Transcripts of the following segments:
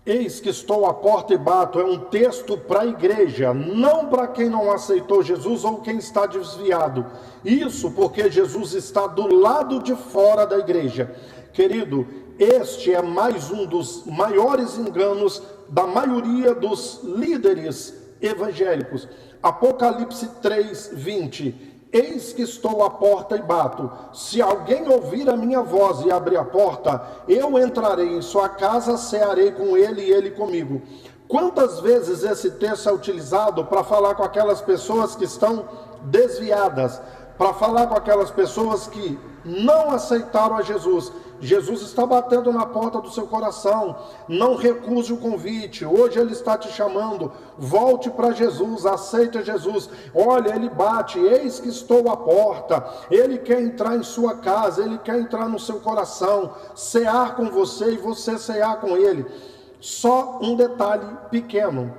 Eis que estou à porta e bato, é um texto para a igreja, não para quem não aceitou Jesus ou quem está desviado. Isso porque Jesus está do lado de fora da igreja. Querido, este é mais um dos maiores enganos da maioria dos líderes evangélicos. Apocalipse 3:20. Eis que estou à porta e bato. Se alguém ouvir a minha voz e abrir a porta, eu entrarei em sua casa, cearei com ele e ele comigo. Quantas vezes esse texto é utilizado para falar com aquelas pessoas que estão desviadas, para falar com aquelas pessoas que não aceitaram a Jesus? Jesus está batendo na porta do seu coração. Não recuse o convite. Hoje Ele está te chamando. Volte para Jesus, aceite Jesus. Olha, Ele bate. Eis que estou à porta. Ele quer entrar em sua casa. Ele quer entrar no seu coração, cear com você e você cear com Ele. Só um detalhe pequeno.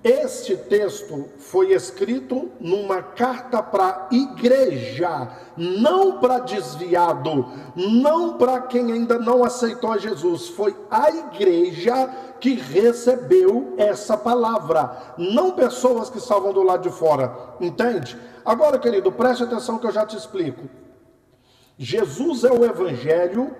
Este texto foi escrito numa carta para a igreja, não para desviado, não para quem ainda não aceitou Jesus. Foi a igreja que recebeu essa palavra, não pessoas que estavam do lado de fora, entende? Agora, querido, preste atenção que eu já te explico. Jesus é o evangelho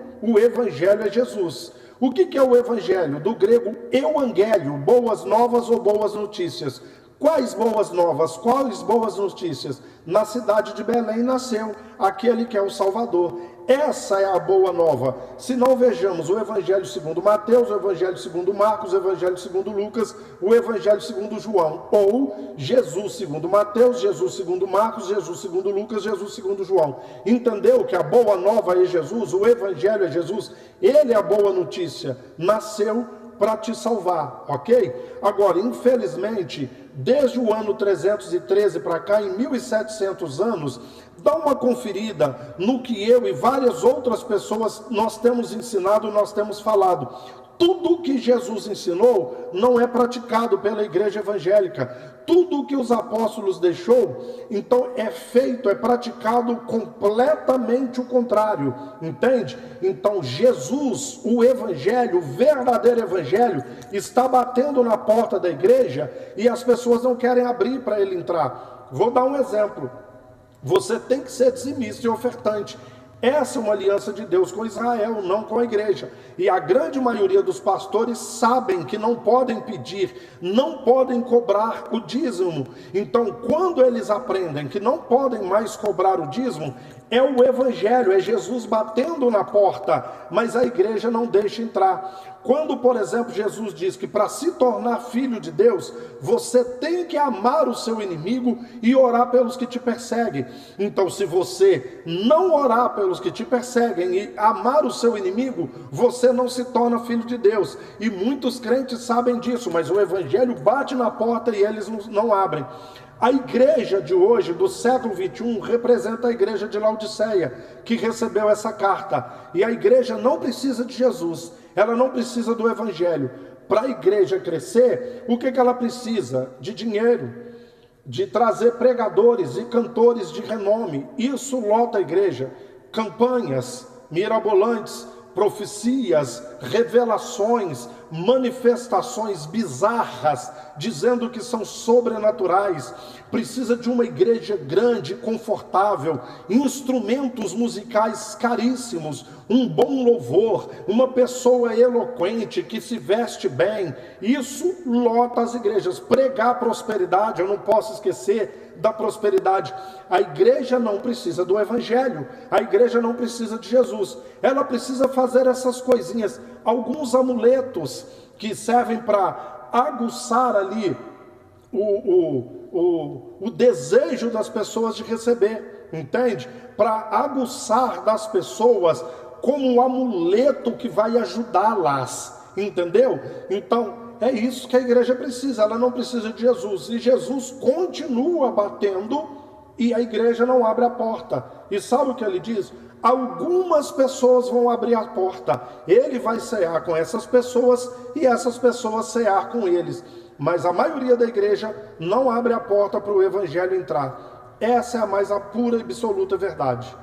é Jesus. O que é o evangelho? Do grego euangélio, boas novas ou boas notícias. Quais boas novas? Quais boas notícias? Na cidade de Belém nasceu aquele que é o Salvador. Essa é a boa nova. Se não, vejamos o evangelho segundo Mateus, o evangelho segundo Marcos, o evangelho segundo Lucas, o evangelho segundo João. Ou Jesus segundo Mateus, Jesus segundo Marcos, Jesus segundo Lucas, Jesus segundo João. Entendeu que a boa nova é Jesus? O evangelho é Jesus? Ele é a boa notícia. Nasceu para te salvar, ok? Agora, infelizmente, desde o ano 313 para cá, em 1700 anos, dá uma conferida no que eu e várias outras pessoas nós temos ensinado, nós temos falado. Tudo que Jesus ensinou não é praticado pela igreja evangélica. Tudo que os apóstolos deixou, então é feito, é praticado completamente o contrário, entende? Então Jesus, o evangelho, o verdadeiro evangelho, está batendo na porta da igreja e as pessoas não querem abrir para ele entrar. Vou dar um exemplo. Você tem que ser dizimista e ofertante. Essa é uma aliança de Deus com Israel, não com a igreja. E a grande maioria dos pastores sabem que não podem pedir, não podem cobrar o dízimo. Então, quando eles aprendem que não podem mais cobrar o dízimo, é o evangelho, é Jesus batendo na porta, mas a igreja não deixa entrar. Quando, por exemplo, Jesus diz que para se tornar filho de Deus, você tem que amar o seu inimigo e orar pelos que te perseguem. Então, se você não orar pelos que te perseguem e amar o seu inimigo, você não se torna filho de Deus. E muitos crentes sabem disso, mas o evangelho bate na porta e eles não abrem. A igreja de hoje, do século 21, representa a igreja de Laodiceia, que recebeu essa carta. E a igreja não precisa de Jesus, ela não precisa do evangelho. Para a igreja crescer, o que ela precisa? De dinheiro, de trazer pregadores e cantores de renome. Isso lota a igreja. Campanhas mirabolantes, profecias, revelações, manifestações bizarras, dizendo que são sobrenaturais. Precisa de uma igreja grande, confortável, instrumentos musicais caríssimos, um bom louvor, uma pessoa eloquente que se veste bem. Isso lota as igrejas. Pregar prosperidade, eu não posso esquecer da prosperidade. A igreja não precisa do evangelho, a igreja não precisa de Jesus, ela precisa fazer essas coisinhas, alguns amuletos que servem para aguçar ali o desejo das pessoas de receber, entende? Para aguçar das pessoas como um amuleto que vai ajudá-las, entendeu? Então, é isso que a igreja precisa, ela não precisa de Jesus. E Jesus continua batendo e a igreja não abre a porta. E sabe o que ele diz? Algumas pessoas vão abrir a porta. Ele vai cear com essas pessoas e essas pessoas cear com eles. Mas a maioria da igreja não abre a porta para o evangelho entrar. Essa é a mais pura e absoluta verdade.